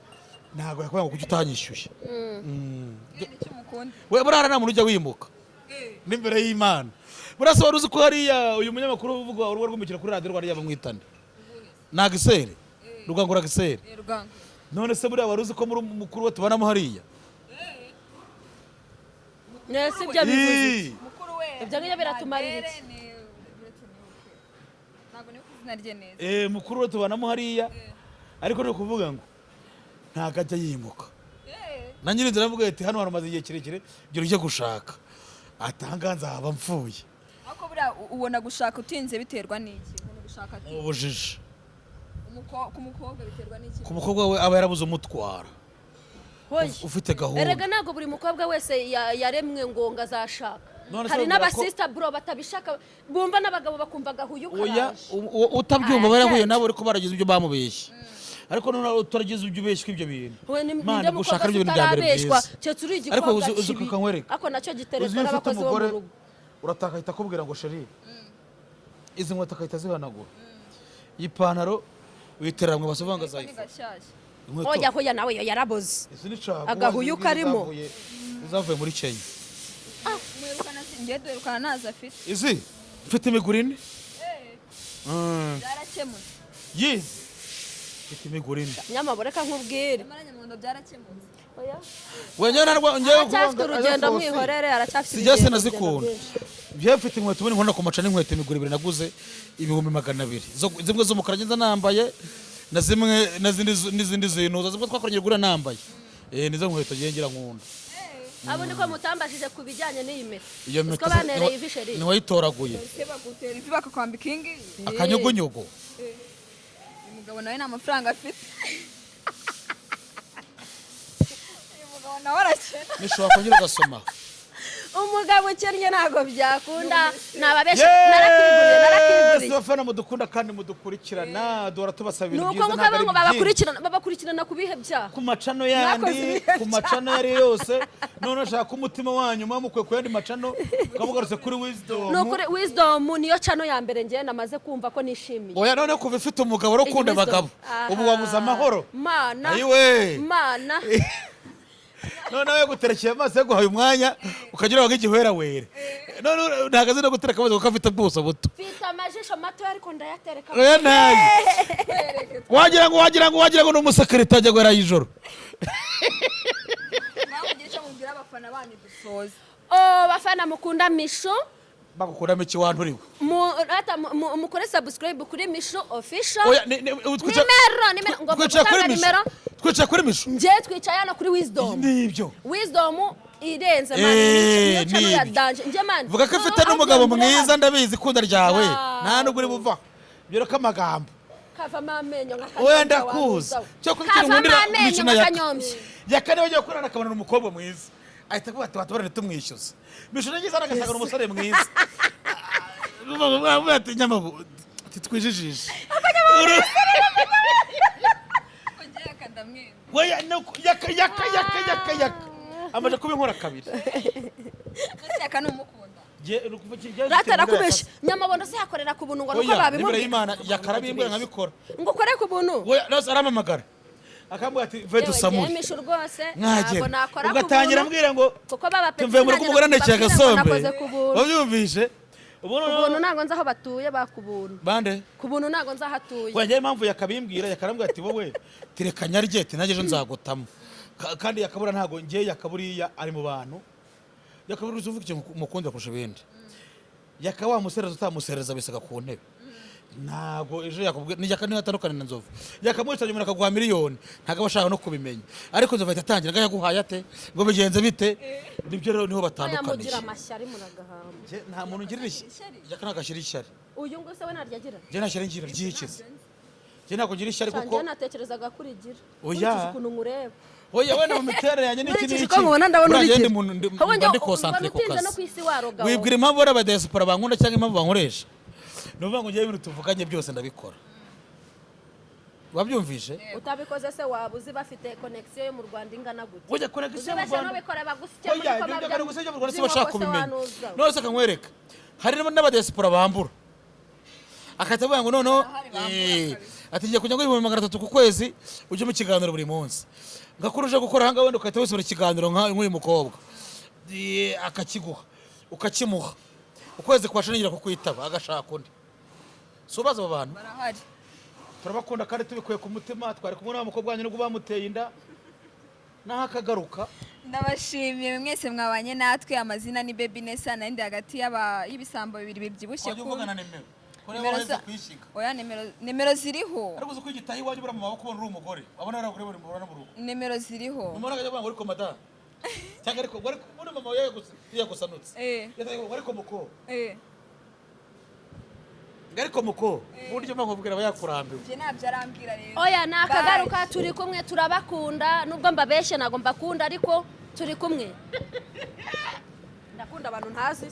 ntago yakubwira ngo kujya utanyishyushye. We burara nta muntu ujya wimuka. N'imbere y'Imana. Burasaba uzi ko hariya uyu munyamakuru uvuga urugo rw'umukira kuri radio rwari yabamwitane. Nagisere. Rugangura gisere. None se buriya waruzi ko muri mukuru we tubanamo hariya. Nese ibyo bivuze. Mukuru we. Ibyo ngiye biratumarira iki? Ntabwo ni kuzina rye neza. Mukuru we tubanamo hariya. Ariko no kuvuga ngo ntago ajya yimuka. Na nyine ndiravuga ati hano haramaze igihe kirekire byo ujye gushaka. Atanganza haba mfuye. Ariko buriya ubona gushaka utinze biterwa n'iki? Ubona gushaka ati. Ubujiji. Ku mukobwa biterwa n'iki? Ku mukobwa we aba yarabuze umutwara. Ufite gahunda. Erega nago buri mukobwa wese yaremwe ngo ngazashaka. Hari n'abasista bro batabishaka bumva n'abagabo bakumva gahuyu karaje. Oya utabyumva barahuye nabo ariko baragize ibyo bamubeshye. Ariko none utaragize ibyo ubeshye ibyo bintu. Mana gushaka ibyo bintu byabeshwa. Cyo turi igikobwa kibi. Ariko uzuka Ako nacyo giterezwa n'abakozi bo mu rugo. Uratakahita kubwira ngo sheri. Izi nkweto akahita zihanagura. Ipantaro witeramwe basovanga zayifu. Oya hoya nawe yaraboze. Agahuyu karimo. Uzavuye muri Kenya. Mwirukana ngiye dwerukana naza afite. Izi mfite imigurine. Byarakemutse. Ye. Mfite imigurine. Nyamaboreka nkubwire. Nyamabondo byarakemutse. Oya. Wenye narwa ngiye kuvuga urugendo mwihorere aracyafite. Sijase nazikunda. Byafite inkweto ubone nkona ku macana inkweto imiguru 2 naguze 200. Zimwe z'umukara ngenza nambaye na zimwe n'izindi zinuza zimwe twakoranye gura nambaye. Nizo nkweto ngira nkunda. Abo niko mutambashije kubijyanye n'iyime. Iyo meko banereye ivisheri. Ni wayitoraguye. Seba gutera ivi bakakwambika ingi. Akanyugunyugo. Umugabo nawe nta mafaranga afite. Umugabo nawe arakena. Nishobora kunyura gasoma. Umugabo ukennye ntago byakunda nababeshe narakiguriye Sofana mudukunda kandi mudukurikirana dora tubasabira byiza ntabwo ngo babakurikirana kubihe bya ku macano yandi ku macano yari yose none ashaka umutima wanyu mukwe ku yandi macano kamugarutse kuri wisdom no kuri wisdom niyo cano ya mbere ngiye namaze kumva ko nishimiye oya none kuva ifite umugabo ro kunda abagabo ubu wabuze amahoro mana ayiwe mana none we guterekeye amaso yaguhaye umwanya ukagira ngo igihwereye none ntagaze no gutereka amaso kuko afite bwose buto mfite amajisho mato ariko ndayatereka oya nayi wagira ngo n'umusekretari ajya gwera y'ijoro nawe ugiye cyo mubwira abafana banyu dusoze bafana mukunda Michou bagukura miki wanturiwe mukore subscribe kuri Michou official oya nimero ngo twicaye nimero twicaye kuri Michou nje twicaye hano kuri Wisdom nibyo Wisdom irenze mani niyo channel ya danje nje mani vuga ko afite n'umugabo mwiza ndabizi kunda ryawe nta nubwo uri buva byo reka amagambo kava mamenyo oya ndakuza cyo kugira Michou na yakane bagiye kurana akabana n'umukobwa mwiza ahita kuba tubarane tumwishyuza Michou nagize aragasanga umusore mwiza ati Nyamabondo titwijijije oya yaka amaje kuba inkora kabiri yaka n'umukunda ratarakubesha Nyamabondo se yakorera ku buntu ngo nuko babimubwira Imana yakarabimbwe nkabikora ngo ukore ku buntu oya nose aramamagara akambwira ati ve dusamure Michou rwose ntabwo nakora ugatangira ambwira ngo kuko baba peti tuvuye muri kumugora ndetse agasombe wabyumvise ubuntu ntago nzi aho batuye bakubuntu bande kubuntu ntago nzi aho atuye wajyaye impamvu yakabimbwira yakarambwira ati wowe tirekanya ryete nageje nzagutamo kandi yakabura ntago ngiye yakaburiya ari mu bantu yakabura uzuvuga ikintu mukunda kurusha ibindi yakawa musereza utamusereza bisaga ku ntebe ntago ejo yakubwira ni yakane hatandukana na Nzovu yakamwisanye umuntu akaguha miliyoni ntago bashaka no kubimenya ariko Nzovu itatangira ngo yaguhaye ate ngo bigenze bite nibyo rero niho batandukanye mugira amashyari muragahamba nta muntu ngirira yakana gashira ishyari uyu ngo se we naryagira je nashyari ngira ryikize je nako ngira ishyari kuko natekerezaga kuri gira oya ukuntu ngureba oya wena mu miterere yanjye n'iki n'iki ko mubona ndabona uri ndi concentré ku kazi wibwira impamvu bara abadiaspora bankunda cyangwa impamvu bankoresha nuvuga ngo ngiye ibintu tuvuganye byose ndabikora wabyumvishe utabikoze se wabuzi bafite connection yo mu Rwanda ingana gute oya connection mu Rwanda bikora bagusike muri ko babya connection mu Rwanda se bashaka kubimenya nose kankwereka hari n'abadiaspora bambura akatavuga ngo noneho ati ngiye kujya ngo 300 ku kwezi uje mu kiganiro buri munsi ngakuruje gukora hanga wenda ukahita wisubira ikiganiro nk'uyu mukobwa akakiguha ukakimuha ukwezi kwashangira kukwitaba agashaka undi subaza abo bantu barahari turabakunda kandi tubikuye ku mutima twari kumwe n'abakobwa banyu n'ubwo bamuteye inda naho akagaruka ndabashimiye mwese mwabanye natwe amazina ni Baby Nessa nandi hagati y'ibisambo bibiri bibyibushye ku oya nimero ziriho ariko uzi ko igitahi waje bura mu maboko uri umugore abona aragure buri mubona mu rugo nimero ziriho umwana ajya banga uri komada cyangwa ariko muri mama yagusanutse ariko muko ariko muko buryo bakubwira abayakurambiwe je nabyo arambwira rero oya nakagaruka turi kumwe turabakunda nubwo mbabeshe nago mbakunda ariko turi kumwe ndakunda abantu ntazi